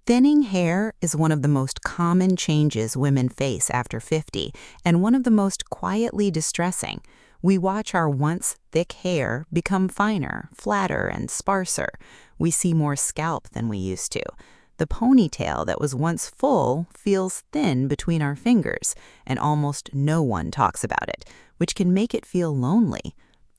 Thinning hair is one of the most common changes women face after 50 and one of the most quietly distressing. We watch our once thick hair become finer, flatter, and sparser. We see more scalp than we used to. The ponytail that was once full feels thin between our fingers, and almost no one talks about it, which can make it feel lonely.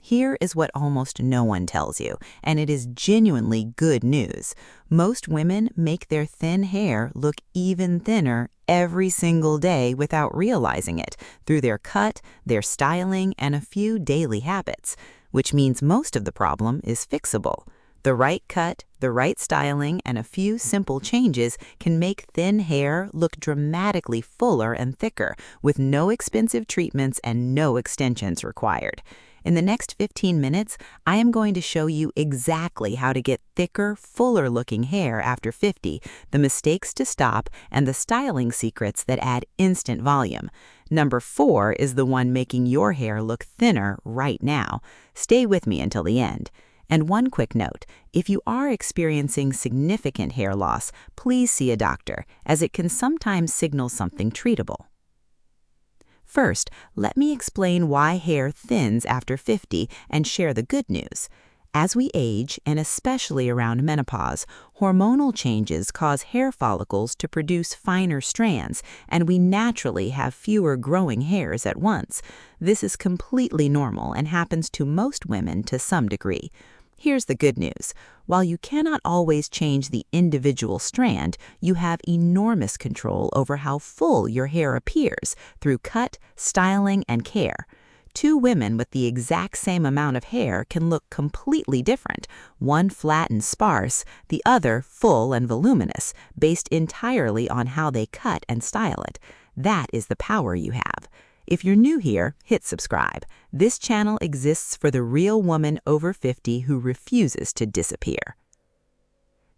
Here is what almost no one tells you, and it is genuinely good news. Most women make their thin hair look even thinner every single day without realizing it, through their cut, their styling, and a few daily habits, which means most of the problem is fixable. The right cut, the right styling, and a few simple changes can make thin hair look dramatically fuller and thicker, with no expensive treatments and no extensions required. In the next 15 minutes, I am going to show you exactly how to get thicker, fuller-looking hair after 50, the mistakes to stop, and the styling secrets that add instant volume. Number 4 is the one making your hair look thinner right now. Stay with me until the end. And one quick note, if you are experiencing significant hair loss, please see a doctor, as it can sometimes signal something treatable. First, let me explain why hair thins after 50 and share the good news. As we age, and especially around menopause, hormonal changes cause hair follicles to produce finer strands, and we naturally have fewer growing hairs at once. This is completely normal and happens to most women to some degree. Here's the good news. While you cannot always change the individual strand, you have enormous control over how full your hair appears through cut, styling, and care. Two women with the exact same amount of hair can look completely different, one flat and sparse, the other full and voluminous, based entirely on how they cut and style it. That is the power you have. If you're new here, hit subscribe. This channel exists for the real woman over 50 who refuses to disappear.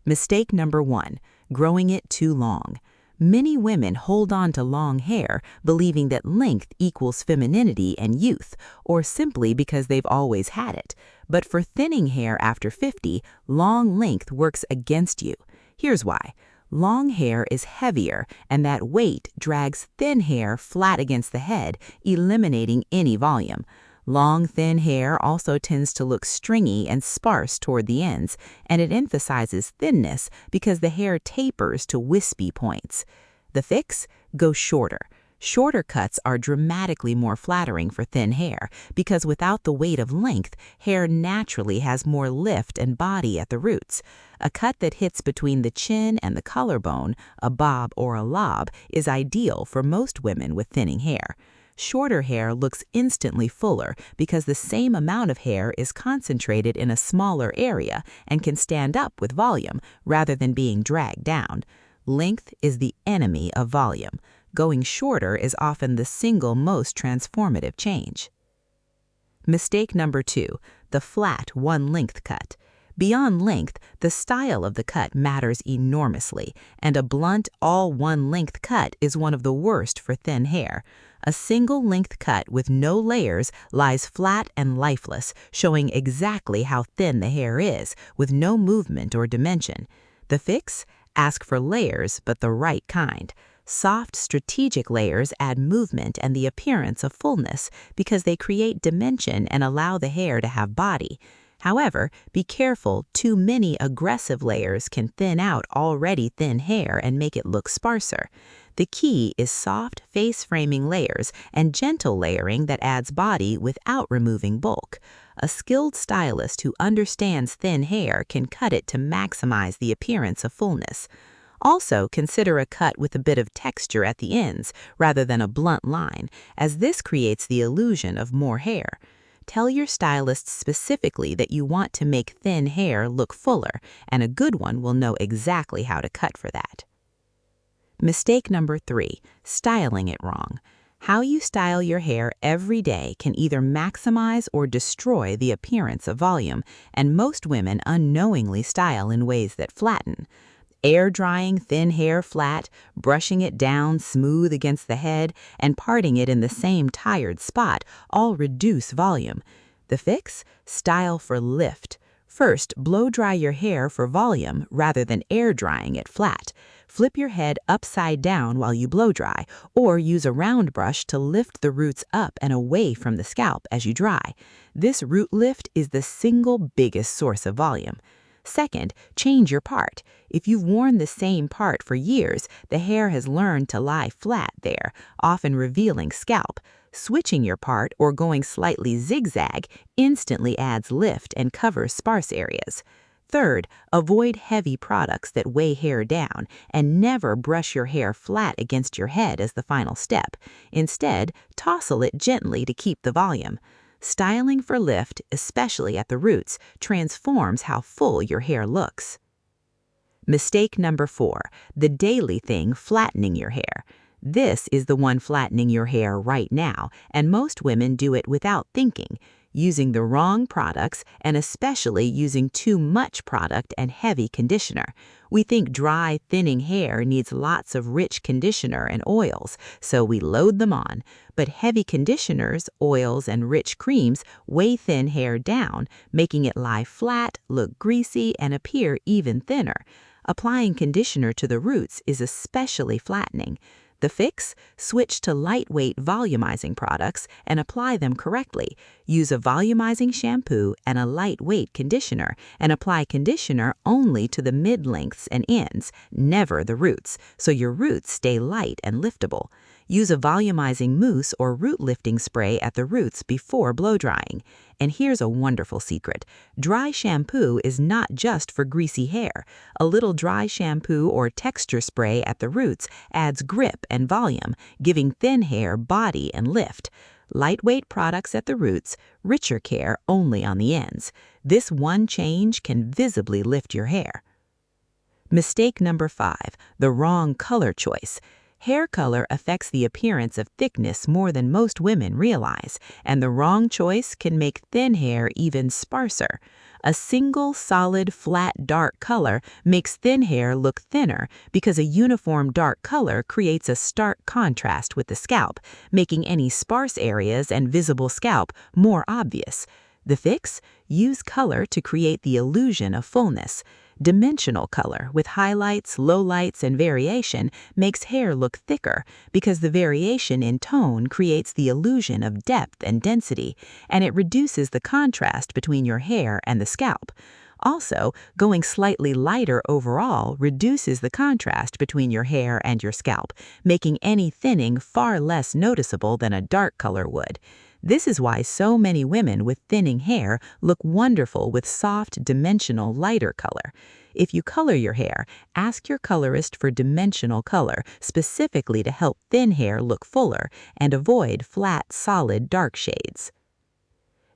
Mistake number 1, growing it too long. Many women hold on to long hair, believing that length equals femininity and youth, or simply because they've always had it. But for thinning hair after 50, long length works against you. Here's why. Long hair is heavier, and that weight drags thin hair flat against the head, eliminating any volume. Long, thin hair also tends to look stringy and sparse toward the ends, and it emphasizes thinness because the hair tapers to wispy points. The fix? Go shorter. Shorter cuts are dramatically more flattering for thin hair because without the weight of length, hair naturally has more lift and body at the roots. A cut that hits between the chin and the collarbone, a bob or a lob, is ideal for most women with thinning hair. Shorter hair looks instantly fuller because the same amount of hair is concentrated in a smaller area and can stand up with volume rather than being dragged down. Length is the enemy of volume. Going shorter is often the single most transformative change. Mistake number 2, the flat one-length cut. Beyond length, the style of the cut matters enormously, and a blunt, all-one-length cut is one of the worst for thin hair. A single-length cut with no layers lies flat and lifeless, showing exactly how thin the hair is, with no movement or dimension. The fix? Ask for layers, but the right kind. Soft, strategic layers add movement and the appearance of fullness because they create dimension and allow the hair to have body. However, be careful, too many aggressive layers can thin out already thin hair and make it look sparser. The key is soft, face-framing layers and gentle layering that adds body without removing bulk. A skilled stylist who understands thin hair can cut it to maximize the appearance of fullness. Also, consider a cut with a bit of texture at the ends rather than a blunt line, as this creates the illusion of more hair. Tell your stylist specifically that you want to make thin hair look fuller, and a good one will know exactly how to cut for that. Mistake number 3, styling it wrong. How you style your hair every day can either maximize or destroy the appearance of volume, and most women unknowingly style in ways that flatten. Air drying thin hair flat, brushing it down smooth against the head, and parting it in the same tired spot all reduce volume. The fix? Style for lift. First, blow dry your hair for volume rather than air drying it flat. Flip your head upside down while you blow dry, or use a round brush to lift the roots up and away from the scalp as you dry. This root lift is the single biggest source of volume. Second, change your part. If you've worn the same part for years, the hair has learned to lie flat there, often revealing scalp. Switching your part or going slightly zigzag instantly adds lift and covers sparse areas. Third, avoid heavy products that weigh hair down, and never brush your hair flat against your head as the final step. Instead, tousle it gently to keep the volume. Styling for lift, especially at the roots, transforms how full your hair looks. Mistake number 4, the daily thing, flattening your hair. This is the one flattening your hair right now, and most women do it without thinking, using the wrong products and especially using too much product and heavy conditioner. We think dry, thinning hair needs lots of rich conditioner and oils, so we load them on. But heavy conditioners, oils, and rich creams weigh thin hair down, making it lie flat, look greasy, and appear even thinner. Applying conditioner to the roots is especially flattening. The fix? Switch to lightweight volumizing products and apply them correctly. Use a volumizing shampoo and a lightweight conditioner, and apply conditioner only to the mid-lengths and ends, never the roots, so your roots stay light and liftable. Use a volumizing mousse or root lifting spray at the roots before blow drying. And here's a wonderful secret. Dry shampoo is not just for greasy hair. A little dry shampoo or texture spray at the roots adds grip and volume, giving thin hair body and lift. Lightweight products at the roots, richer care only on the ends. This one change can visibly lift your hair. Mistake number 5, the wrong color choice. Hair color affects the appearance of thickness more than most women realize, and the wrong choice can make thin hair even sparser. A single, solid, flat, dark color makes thin hair look thinner because a uniform dark color creates a stark contrast with the scalp, making any sparse areas and visible scalp more obvious. The fix? Use color to create the illusion of fullness. Dimensional color with highlights, lowlights, and variation makes hair look thicker because the variation in tone creates the illusion of depth and density, and it reduces the contrast between your hair and the scalp. Also, going slightly lighter overall reduces the contrast between your hair and your scalp, making any thinning far less noticeable than a dark color would. This is why so many women with thinning hair look wonderful with soft, dimensional, lighter color. If you color your hair, ask your colorist for dimensional color, specifically to help thin hair look fuller and avoid flat, solid, dark shades.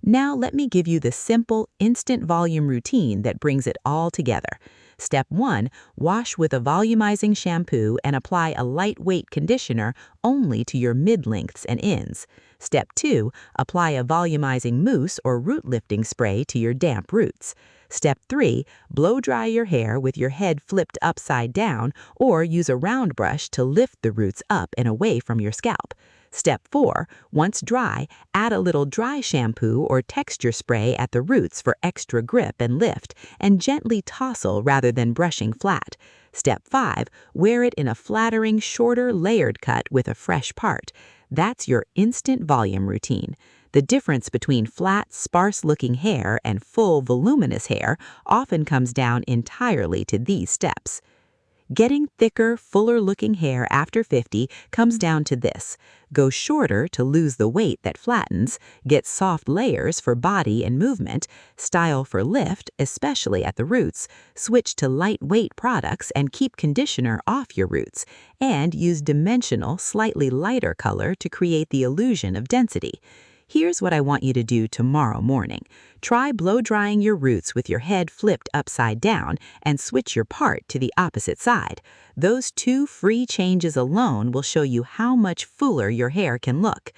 Now let me give you the simple, instant volume routine that brings it all together. Step 1, wash with a volumizing shampoo and apply a lightweight conditioner only to your mid-lengths and ends. Step 2, apply a volumizing mousse or root lifting spray to your damp roots. Step 3, blow dry your hair with your head flipped upside down or use a round brush to lift the roots up and away from your scalp. Step 4, once dry, add a little dry shampoo or texture spray at the roots for extra grip and lift, and gently tousle rather than brushing flat. Step 5, wear it in a flattering, shorter, layered cut with a fresh part. That's your instant volume routine. The difference between flat, sparse-looking hair and full, voluminous hair often comes down entirely to these steps. Getting thicker, fuller-looking hair after 50 comes down to this. Go shorter to lose the weight that flattens, get soft layers for body and movement, style for lift, especially at the roots, switch to lightweight products and keep conditioner off your roots, and use dimensional, slightly lighter color to create the illusion of density. Here's what I want you to do tomorrow morning. Try blow-drying your roots with your head flipped upside down and switch your part to the opposite side. Those 2 free changes alone will show you how much fuller your hair can look.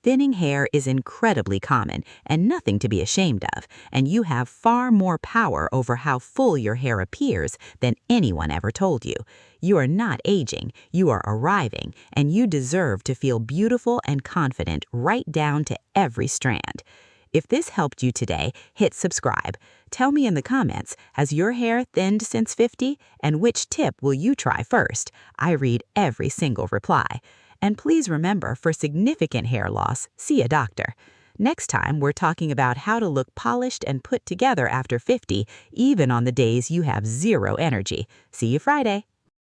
Thinning hair is incredibly common and nothing to be ashamed of, and you have far more power over how full your hair appears than anyone ever told you. You are not aging, you are arriving, and you deserve to feel beautiful and confident right down to every strand. If this helped you today, hit subscribe. Tell me in the comments, has your hair thinned since 50? And which tip will you try first? I read every single reply. And please remember, for significant hair loss, see a doctor. Next time, we're talking about how to look polished and put together after 50, even on the days you have zero energy. See you Friday.